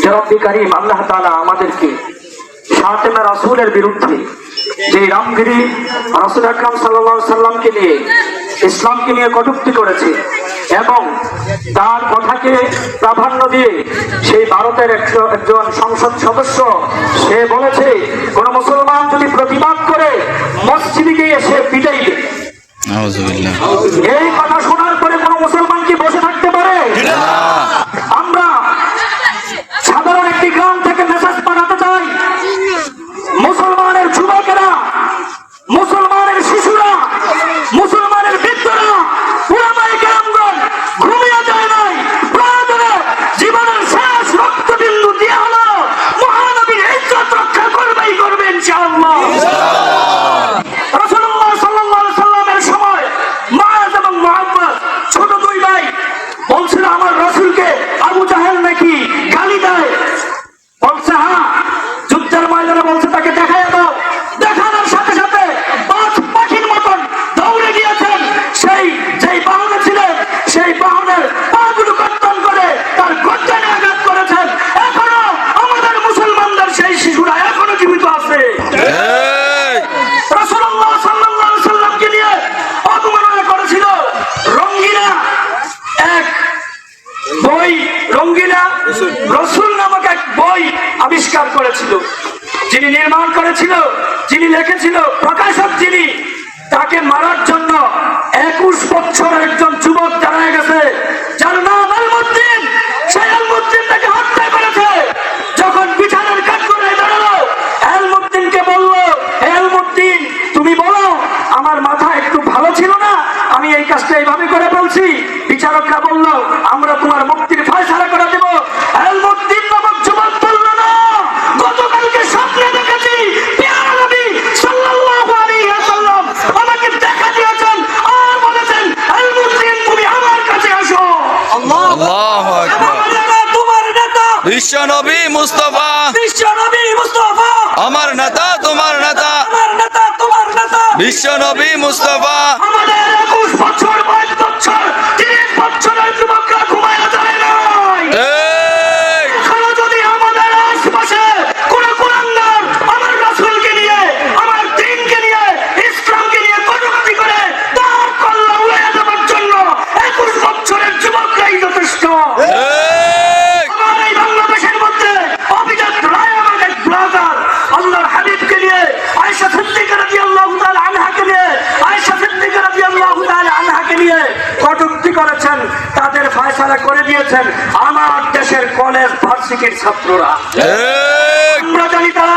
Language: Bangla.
যে রব্বি কারীম আল্লাহ তাআলা আমাদেরকে ফাতেমা রাসূলের বিরুদ্ধে যে রামগিরি রাসূল আকরাম সাল্লাল্লাহু আলাইহি সাল্লামকে নিয়ে ইসলামকে নিয়ে কটূক্তি করেছে এবং তার কথাকে প্রাধান্য দিয়ে সেই ভারতের একজন সংসদ সদস্য সে বলেছে কোন মুসলমান যদি প্রতিবাদ করে মসজিদে গিয়ে সে পিটাইবে। এই কথা শোনার পরে কোন মুসলমান কি বসে থাকতে পারে? আমরা সাধারণ একটি গ্রাম থেকে মেসেজ পাঠাতে চাই, মুসলমানের যুবকেরা, মুসলমানের শিশুরা, মুসলমানের বৃদ্ধরা, উলামায়ে কেরামগণ ঘুমিয়ে যায় নাই, প্রয়োজনে জীবনের শেষ রক্তবিন্দু দিয়ে হলো মহানবীর ইজ্জত রক্ষা করবেই করবে ইনশাআল্লাহ। রাসূলুল্লাহ সাল্লাল্লাহু আলাইহি সাল্লামের সময় মুআজ এবং মুহাম্মদ ছোট দুই ভাই বলছিল আমার রাসূলকে আবু জাহেল নাকি গালি দেয়। বলছে হ্যাঁ, যুদ্ধের ময়দানে বলছে তাকে দেখাইয়া দাও। দেখানোর সাথে সাথে পাঁচ পাখির মতন দৌড়ে গিয়েছেন, সেই যেই বাহনে ছিলেন সেই বাহনের পাগুলো কর্তন করে তার গর্দানে আঘাত করেছেন। এখনো আমাদের মুসলমানদের সেই শিশুরা এখনো জীবিত আছে। রাসূলুল্লাহ সাল্লাল্লাহু আলাইহি সাল্লামকে নিয়ে অবমাননা করেছিল রঙ্গিনা এক বই, রঙ্গিনা রসুল নামক এক বই আবিষ্কার করেছিল। যিনি নির্মাণ করেছিল, যিনি লিখেছিল, প্রকাশক যিনি, তাকে মারার জন্য 21 বছরের একজন যুবক দাঁড়ায় গেছে যার নাম আলমুদ্দিন। সেই আলমুদ্দিন তাকে হত্যা করেছে। যখন বিচারের কাজ করে দাঁড়ালো, আলমুদ্দিনকে বলল, হে আলমুদ্দিন তুমি বলো আমার মাথা একটু ভালো ছিল না, আমি এই কাজটা এইভাবে করে বলছি। বিচারকরা বলল আমরা তোমার মুক্তির ফয়সালা করে দেব। আলমুদ্দিন নামক যুবক বলল না, গতকালকে স্বপ্নে দেখেছি প্রিয় নবী সাল্লাল্লাহু আলাইহি ওয়াসাল্লাম আমাকে দেখা দিয়েছেন আর বলেছেন আলমুদ্দিন তুমি আমার কাছে আসো। আল্লাহু আকবার। তোমার নেতা বিশ্ব নবী মুস্তাফা, বিশ্ব নবী মুস্তাফা, আমার নেতা তোমার নেতা, আমার নেতা তোমার নেতা, বিশ্ব নবী মুস্তাফা। আমাদের 21 বছর 22 বছর 30 বছরের যুবকরা ঘুমায় যায় নাই। এখনো যদি আমাদের আশপাশে কোন কুলাঙ্গার আমার রাসূলকে নিয়ে, আমার দ্বীনকে নিয়ে, ইসলামকে নিয়ে কটূক্তি করে তার কল্লা উড়িয়ে দেওয়ার জন্য 21 বছরের যুবকরাই যথেষ্ট। আমার এই বাংলাদেশের মধ্যে অভিজাত রায় আমার এক ব্লাগার আল্লাহর হাবিবকে নিয়ে, আয়েশা সিদ্দিকা রাদিয়াল্লাহু তাআলা আনহাকে নিয়ে, আয়েশা সিদ্দিকা রাদিয়াল্লাহু তাআলা আনহাকে নিয়ে কটূক্তি করেছেন। তাদের ফয়সালা করে দিয়েছেন আমার দেশের কলেজ ভার্সিটির ছাত্ররা। আমরা জানি তারা